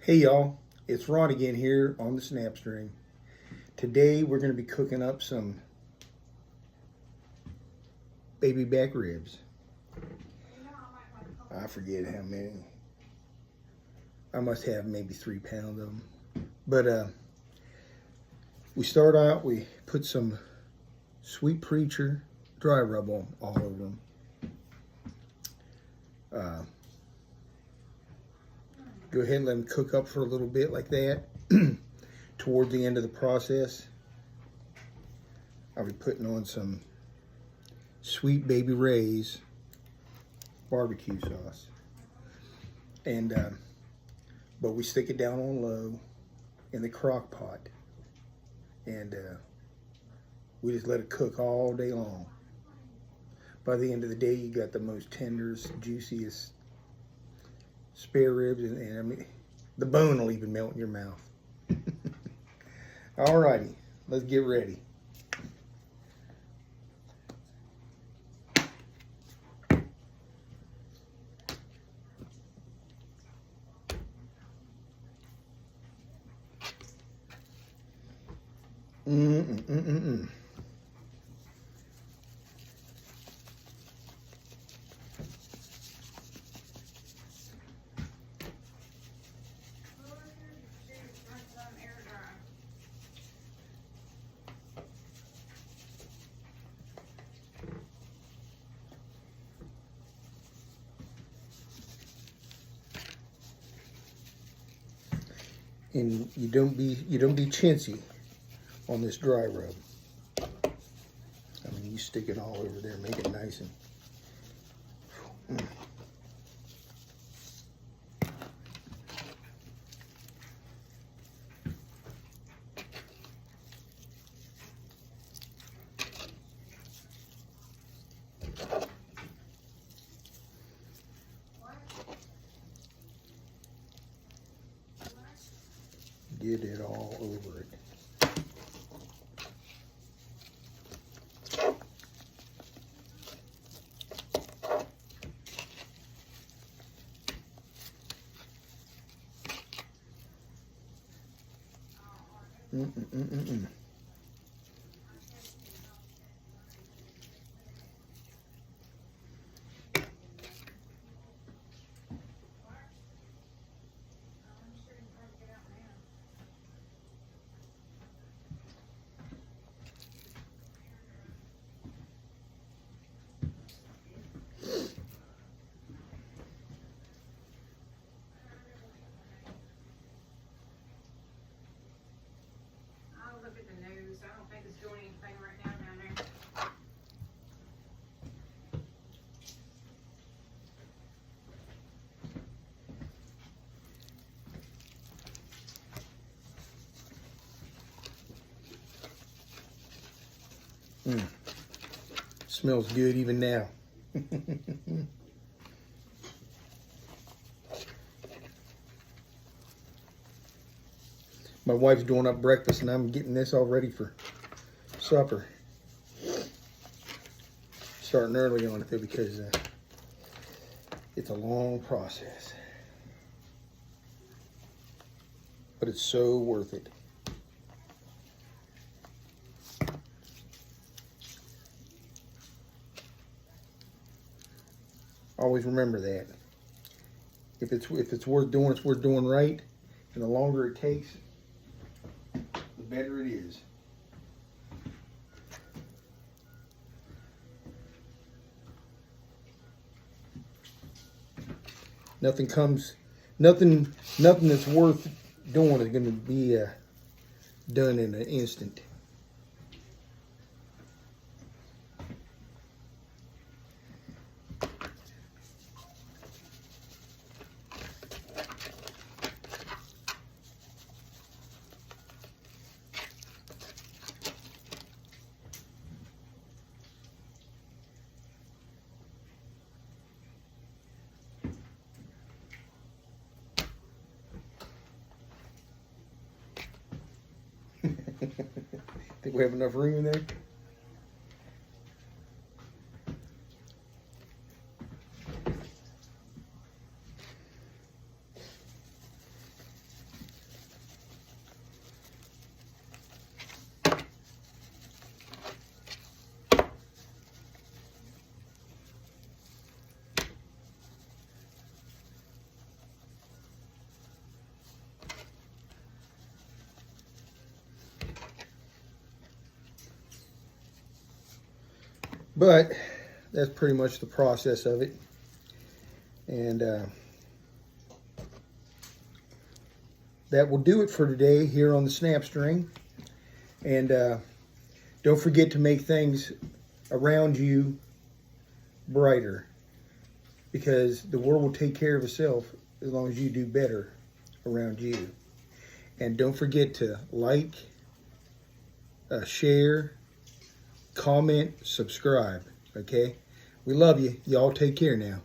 Hey y'all, it's Ron again here on the Snapstream. Today we're going to be cooking up some baby back ribs. I forget how many. I must have maybe 3 pounds of them. But we start out, we put some Sweet Preacher dry rub on all over them. Go ahead and let them cook up for a little bit like that. Toward the end of the process, I'll be putting on some Sweet Baby Ray's barbecue sauce. And but we stick it down on low in the crock pot, and we just let it cook all day long. By the end of the day, you got the most tenderest, juiciest spare ribs, and I mean, the bone will even melt in your mouth. Alrighty, let's get ready. And you don't be chintzy on this dry rub. I mean, you stick it all over there, make it nice and get it all over it. Look at the news. I don't think it's doing anything right now down there. Smells good even now. My wife's doing up breakfast and I'm getting this all ready for supper. Starting early on it though, because it's a long process. But it's so worth it. Always remember that. If it's worth doing, it's worth doing right. And the longer it takes, the better it is. Nothing that's worth doing is going to be done in an instant. Think we have enough room in there? But that's pretty much the process of it. And that will do it for today here on the Snap String. And don't forget to make things around you brighter, because the world will take care of itself as long as you do better around you. And don't forget to like, share, comment, subscribe. Okay? We love you. Y'all take care now.